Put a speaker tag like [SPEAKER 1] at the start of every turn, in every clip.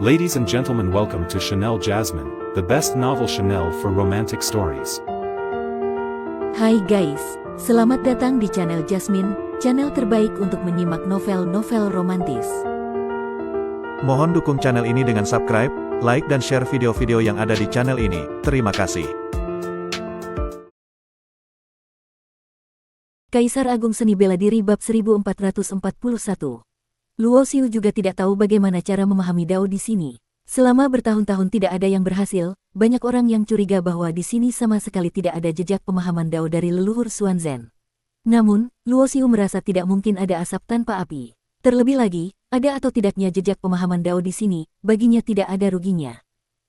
[SPEAKER 1] Ladies and gentlemen, welcome to Chanel Jasmine, the best novel Chanel for romantic stories.
[SPEAKER 2] Hai guys, selamat datang di channel Jasmine, channel terbaik untuk menyimak novel-novel romantis.
[SPEAKER 3] Mohon dukung channel ini dengan subscribe, like dan share video-video yang ada di channel ini. Terima kasih.
[SPEAKER 2] Kaisar Agung Seni Bela Diri bab 1441. Luo Xiu juga tidak tahu bagaimana cara memahami Dao di sini. Selama bertahun-tahun tidak ada yang berhasil, banyak orang yang curiga bahwa di sini sama sekali tidak ada jejak pemahaman Dao dari leluhur Xuanzhen. Namun, Luo Xiu merasa tidak mungkin ada asap tanpa api. Terlebih lagi, ada atau tidaknya jejak pemahaman Dao di sini, baginya tidak ada ruginya.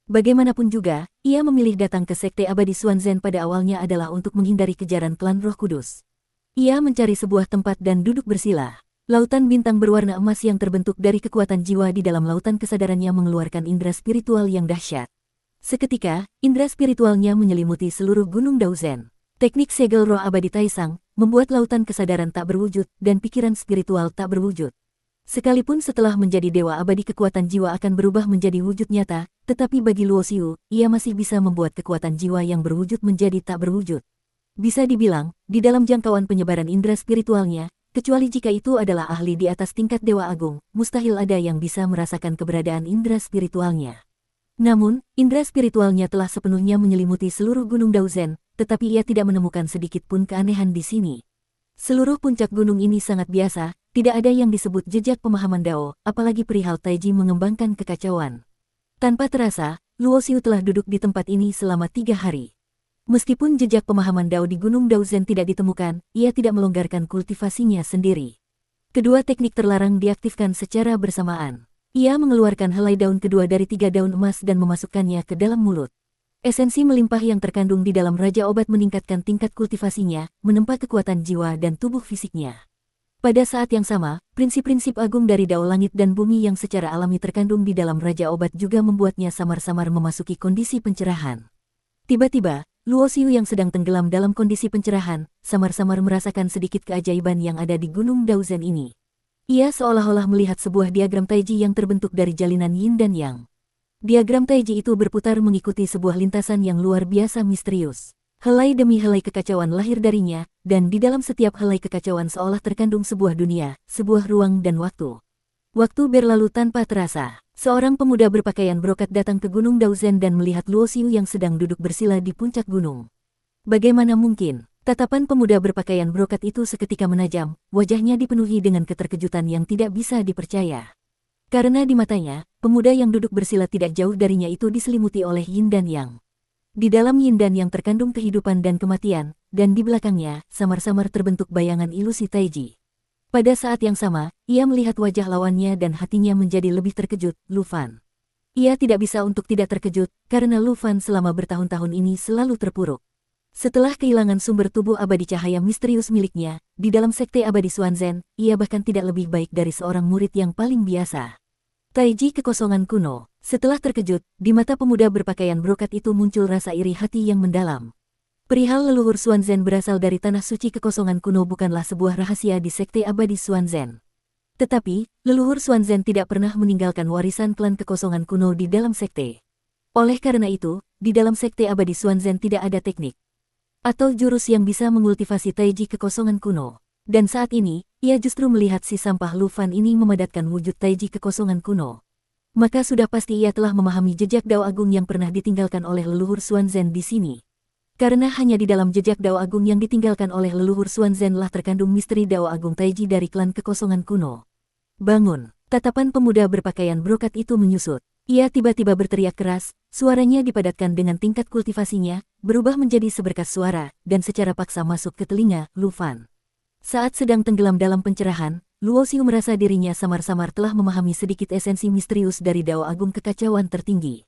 [SPEAKER 2] Bagaimanapun juga, ia memilih datang ke Sekte Abadi Xuanzhen pada awalnya adalah untuk menghindari kejaran klan Roh Kudus. Ia mencari sebuah tempat dan duduk bersila. Lautan bintang berwarna emas yang terbentuk dari kekuatan jiwa di dalam lautan kesadarannya mengeluarkan indera spiritual yang dahsyat. Seketika, indera spiritualnya menyelimuti seluruh gunung Daozen. Teknik segel roh abadi Taisang membuat lautan kesadaran tak berwujud dan pikiran spiritual tak berwujud. Sekalipun setelah menjadi dewa abadi kekuatan jiwa akan berubah menjadi wujud nyata, tetapi bagi Luo Xiu, ia masih bisa membuat kekuatan jiwa yang berwujud menjadi tak berwujud. Bisa dibilang, di dalam jangkauan penyebaran indera spiritualnya, kecuali jika itu adalah ahli di atas tingkat Dewa Agung, mustahil ada yang bisa merasakan keberadaan indera spiritualnya. Namun, indera spiritualnya telah sepenuhnya menyelimuti seluruh gunung Daozen, tetapi ia tidak menemukan sedikit pun keanehan di sini. Seluruh puncak gunung ini sangat biasa, tidak ada yang disebut jejak pemahaman Dao, apalagi perihal Taiji mengembangkan kekacauan. Tanpa terasa, Luo Xiu telah duduk di tempat ini selama 3 hari. Meskipun jejak pemahaman Dao di Gunung Daozen tidak ditemukan, ia tidak melonggarkan kultivasinya sendiri. Kedua teknik terlarang diaktifkan secara bersamaan. Ia mengeluarkan helai daun kedua dari 3 daun emas dan memasukkannya ke dalam mulut. Esensi melimpah yang terkandung di dalam Raja Obat meningkatkan tingkat kultivasinya, menempa kekuatan jiwa dan tubuh fisiknya. Pada saat yang sama, prinsip-prinsip agung dari Dao Langit dan Bumi yang secara alami terkandung di dalam Raja Obat juga membuatnya samar-samar memasuki kondisi pencerahan. Tiba-tiba, Luo Xiu yang sedang tenggelam dalam kondisi pencerahan, samar-samar merasakan sedikit keajaiban yang ada di Gunung Daozen ini. Ia seolah-olah melihat sebuah diagram Taiji yang terbentuk dari jalinan Yin dan Yang. Diagram Taiji itu berputar mengikuti sebuah lintasan yang luar biasa misterius. Helai demi helai kekacauan lahir darinya, dan di dalam setiap helai kekacauan seolah terkandung sebuah dunia, sebuah ruang dan waktu. Waktu berlalu tanpa terasa. Seorang pemuda berpakaian brokat datang ke Gunung Daozen dan melihat Luo Xiu yang sedang duduk bersila di puncak gunung. Bagaimana mungkin? Tatapan pemuda berpakaian brokat itu seketika menajam, wajahnya dipenuhi dengan keterkejutan yang tidak bisa dipercaya. Karena di matanya, pemuda yang duduk bersila tidak jauh darinya itu diselimuti oleh Yin dan Yang. Di dalam Yin dan Yang terkandung kehidupan dan kematian, dan di belakangnya, samar-samar terbentuk bayangan ilusi Taiji. Pada saat yang sama, ia melihat wajah lawannya dan hatinya menjadi lebih terkejut, Lu Fan. Ia tidak bisa untuk tidak terkejut, karena Lu Fan selama bertahun-tahun ini selalu terpuruk. Setelah kehilangan sumber tubuh abadi cahaya misterius miliknya, di dalam Sekte Abadi Xuanzhen, ia bahkan tidak lebih baik dari seorang murid yang paling biasa. Taiji kekosongan kuno. Setelah terkejut, di mata pemuda berpakaian brokat itu muncul rasa iri hati yang mendalam. Perihal leluhur Xuanzhen berasal dari tanah suci kekosongan kuno bukanlah sebuah rahasia di Sekte Abadi Xuanzhen. Tetapi, leluhur Xuanzhen tidak pernah meninggalkan warisan klan kekosongan kuno di dalam sekte. Oleh karena itu, di dalam Sekte Abadi Xuanzhen tidak ada teknik atau jurus yang bisa mengultivasi Taiji kekosongan kuno. Dan saat ini, ia justru melihat si sampah Lu Fan ini memadatkan wujud Taiji kekosongan kuno. Maka sudah pasti ia telah memahami jejak Dao Agung yang pernah ditinggalkan oleh leluhur Xuanzhen di sini. Karena hanya di dalam jejak Dao Agung yang ditinggalkan oleh leluhur Xuanzhen lah terkandung misteri Dao Agung Taiji dari klan kekosongan kuno. Bangun! Tatapan pemuda berpakaian brokat itu menyusut. Ia tiba-tiba berteriak keras, suaranya dipadatkan dengan tingkat kultivasinya, berubah menjadi seberkas suara, dan secara paksa masuk ke telinga Lu Fan. Saat sedang tenggelam dalam pencerahan, Luo Xiu merasa dirinya samar-samar telah memahami sedikit esensi misterius dari Dao Agung kekacauan tertinggi.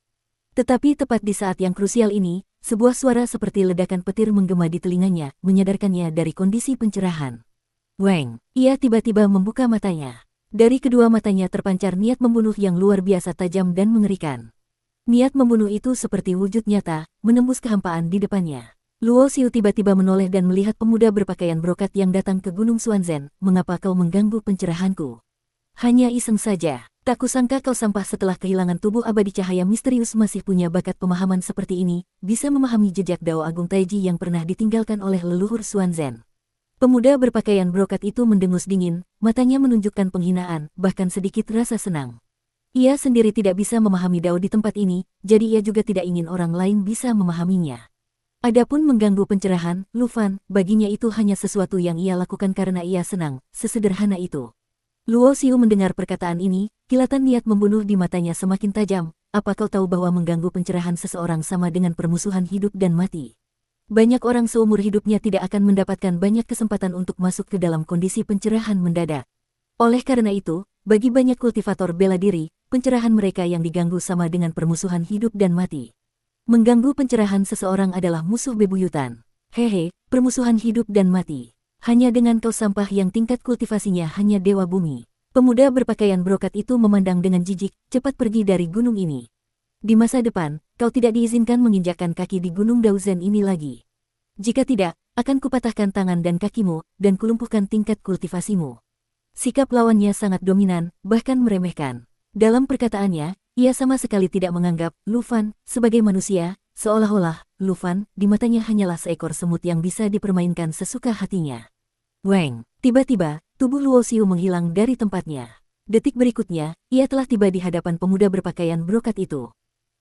[SPEAKER 2] Tetapi tepat di saat yang krusial ini, sebuah suara seperti ledakan petir menggema di telinganya, menyadarkannya dari kondisi pencerahan. Weng! Ia tiba-tiba membuka matanya. Dari kedua matanya terpancar niat membunuh yang luar biasa tajam dan mengerikan. Niat membunuh itu seperti wujud nyata, menembus kehampaan di depannya. Luo Xiu tiba-tiba menoleh dan melihat pemuda berpakaian brokat yang datang ke Gunung Xuanzhen. Mengapa kau mengganggu pencerahanku? Hanya iseng saja. Tak kusangka kau sampah setelah kehilangan tubuh abadi cahaya misterius masih punya bakat pemahaman seperti ini, bisa memahami jejak Dao Agung Taiji yang pernah ditinggalkan oleh leluhur Xuanzhen. Pemuda berpakaian brokat itu mendengus dingin, matanya menunjukkan penghinaan, bahkan sedikit rasa senang. Ia sendiri tidak bisa memahami Dao di tempat ini, jadi ia juga tidak ingin orang lain bisa memahaminya. Adapun mengganggu pencerahan, Lu Fan, baginya itu hanya sesuatu yang ia lakukan karena ia senang, sesederhana itu. Luo Xiu mendengar perkataan ini, kilatan niat membunuh di matanya semakin tajam. Apa kau tahu bahwa mengganggu pencerahan seseorang sama dengan permusuhan hidup dan mati? Banyak orang seumur hidupnya tidak akan mendapatkan banyak kesempatan untuk masuk ke dalam kondisi pencerahan mendadak. Oleh karena itu, bagi banyak kultivator bela diri, pencerahan mereka yang diganggu sama dengan permusuhan hidup dan mati. Mengganggu pencerahan seseorang adalah musuh bebuyutan. Hehe, permusuhan hidup dan mati. Hanya dengan kau sampah yang tingkat kultivasinya hanya dewa bumi. Pemuda berpakaian brokat itu memandang dengan jijik, cepat pergi dari gunung ini. Di masa depan, kau tidak diizinkan menginjakkan kaki di gunung Daozhen ini lagi. Jika tidak, akan kupatahkan tangan dan kakimu, dan kulumpuhkan tingkat kultivasimu. Sikap lawannya sangat dominan, bahkan meremehkan. Dalam perkataannya, ia sama sekali tidak menganggap Lu Fan sebagai manusia, seolah-olah Lu Fan di matanya hanyalah seekor semut yang bisa dipermainkan sesuka hatinya. Weng, tiba-tiba, tubuh Luo Xiu menghilang dari tempatnya. Detik berikutnya, ia telah tiba di hadapan pemuda berpakaian brokat itu.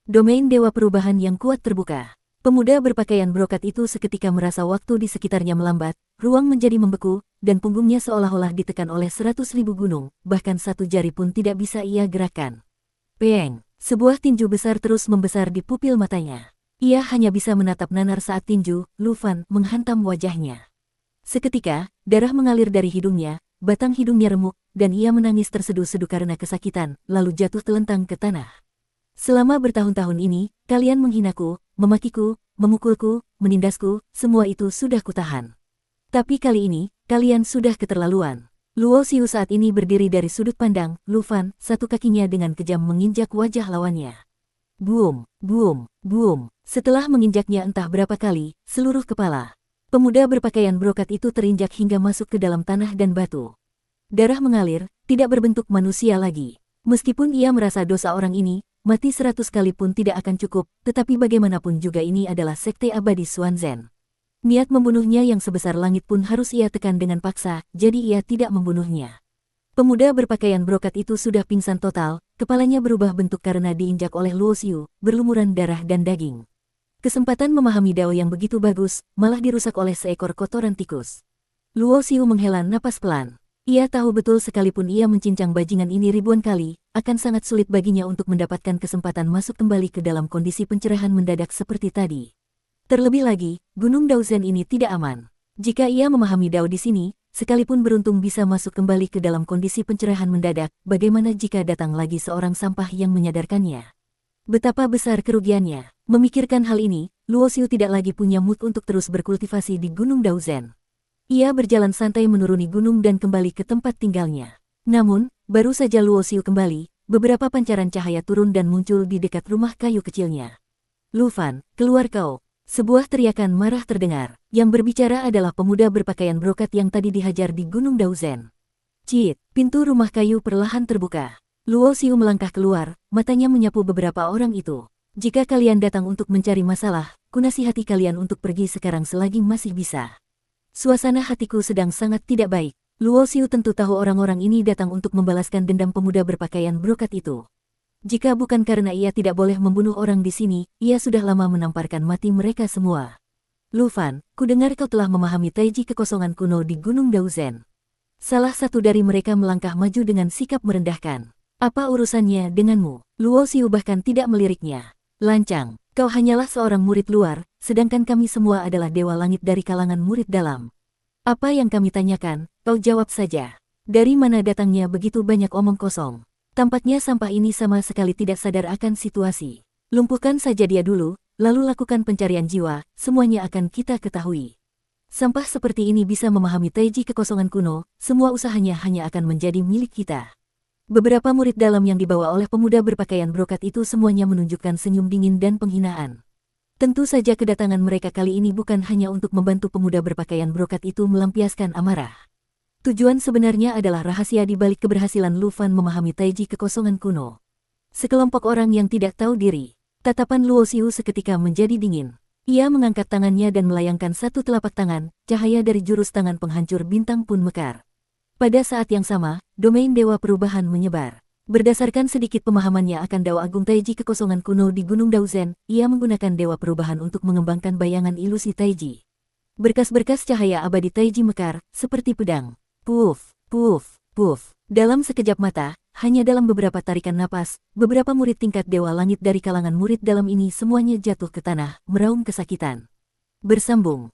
[SPEAKER 2] Domain Dewa Perubahan yang kuat terbuka. Pemuda berpakaian brokat itu seketika merasa waktu di sekitarnya melambat, ruang menjadi membeku, dan punggungnya seolah-olah ditekan oleh 100.000 gunung, bahkan satu jari pun tidak bisa ia gerakkan. Peeng, sebuah tinju besar terus membesar di pupil matanya. Ia hanya bisa menatap nanar saat tinju, Lu Fan, menghantam wajahnya. Seketika, darah mengalir dari hidungnya, batang hidungnya remuk, dan ia menangis terseduh-seduh karena kesakitan, lalu jatuh telentang ke tanah. Selama bertahun-tahun ini, kalian menghinaku, memakiku, memukulku, menindasku, semua itu sudah kutahan. Tapi kali ini, kalian sudah keterlaluan. Luo Xiu saat ini berdiri dari sudut pandang, Lu Fan, satu kakinya dengan kejam menginjak wajah lawannya. Boom, boom, boom. Setelah menginjaknya entah berapa kali, seluruh kepala pemuda berpakaian brokat itu terinjak hingga masuk ke dalam tanah dan batu. Darah mengalir, tidak berbentuk manusia lagi. Meskipun ia merasa dosa orang ini, mati 100 kali pun tidak akan cukup, tetapi bagaimanapun juga ini adalah sekte abadi Xuanzhen. Niat membunuhnya yang sebesar langit pun harus ia tekan dengan paksa, jadi ia tidak membunuhnya. Pemuda berpakaian brokat itu sudah pingsan total, kepalanya berubah bentuk karena diinjak oleh Luo Xiu, berlumuran darah dan daging. Kesempatan memahami Dao yang begitu bagus, malah dirusak oleh seekor kotoran tikus. Luo Xiu menghela napas pelan. Ia tahu betul sekalipun ia mencincang bajingan ini ribuan kali, akan sangat sulit baginya untuk mendapatkan kesempatan masuk kembali ke dalam kondisi pencerahan mendadak seperti tadi. Terlebih lagi, Gunung Daozhen ini tidak aman. Jika ia memahami Dao di sini, sekalipun beruntung bisa masuk kembali ke dalam kondisi pencerahan mendadak, bagaimana jika datang lagi seorang sampah yang menyadarkannya? Betapa besar kerugiannya. Memikirkan hal ini, Luo Xiu tidak lagi punya mood untuk terus berkultivasi di Gunung Daozhen. Ia berjalan santai menuruni gunung dan kembali ke tempat tinggalnya. Namun, baru saja Luo Xiu kembali, beberapa pancaran cahaya turun dan muncul di dekat rumah kayu kecilnya. Lu Fan, keluar kau! Sebuah teriakan marah terdengar. Yang berbicara adalah pemuda berpakaian brokat yang tadi dihajar di Gunung Daozhen. Cit, pintu rumah kayu perlahan terbuka. Luo Xiu melangkah keluar, matanya menyapu beberapa orang itu. Jika kalian datang untuk mencari masalah, kunasihati kalian untuk pergi sekarang selagi masih bisa. Suasana hatiku sedang sangat tidak baik. Luo Xiu tentu tahu orang-orang ini datang untuk membalaskan dendam pemuda berpakaian brokat itu. Jika bukan karena ia tidak boleh membunuh orang di sini, ia sudah lama menamparkan mati mereka semua. Lu Fan, kudengar kau telah memahami taiji kekosongan kuno di Gunung Daozhen. Salah satu dari mereka melangkah maju dengan sikap merendahkan. Apa urusannya denganmu? Luo Xiu bahkan tidak meliriknya. Lancang, kau hanyalah seorang murid luar, sedangkan kami semua adalah dewa langit dari kalangan murid dalam. Apa yang kami tanyakan, kau jawab saja. Dari mana datangnya begitu banyak omong kosong? Tampaknya sampah ini sama sekali tidak sadar akan situasi. Lumpuhkan saja dia dulu, lalu lakukan pencarian jiwa, semuanya akan kita ketahui. Sampah seperti ini bisa memahami taiji kekosongan kuno, semua usahanya hanya akan menjadi milik kita. Beberapa murid dalam yang dibawa oleh pemuda berpakaian brokat itu semuanya menunjukkan senyum dingin dan penghinaan. Tentu saja kedatangan mereka kali ini bukan hanya untuk membantu pemuda berpakaian brokat itu melampiaskan amarah. Tujuan sebenarnya adalah rahasia di balik keberhasilan Lu Fan memahami Taiji kekosongan kuno. Sekelompok orang yang tidak tahu diri. Tatapan Luo Xiu seketika menjadi dingin. Ia mengangkat tangannya dan melayangkan satu telapak tangan, cahaya dari jurus tangan penghancur bintang pun mekar. Pada saat yang sama, domain Dewa Perubahan menyebar. Berdasarkan sedikit pemahamannya akan Dao Agung Taiji kekosongan kuno di Gunung Daozen, ia menggunakan Dewa Perubahan untuk mengembangkan bayangan ilusi Taiji. Berkas-berkas cahaya abadi Taiji mekar, seperti pedang. Puff, puff, puff. Dalam sekejap mata, hanya dalam beberapa tarikan napas, beberapa murid tingkat Dewa Langit dari kalangan murid dalam ini semuanya jatuh ke tanah, meraung kesakitan. Bersambung.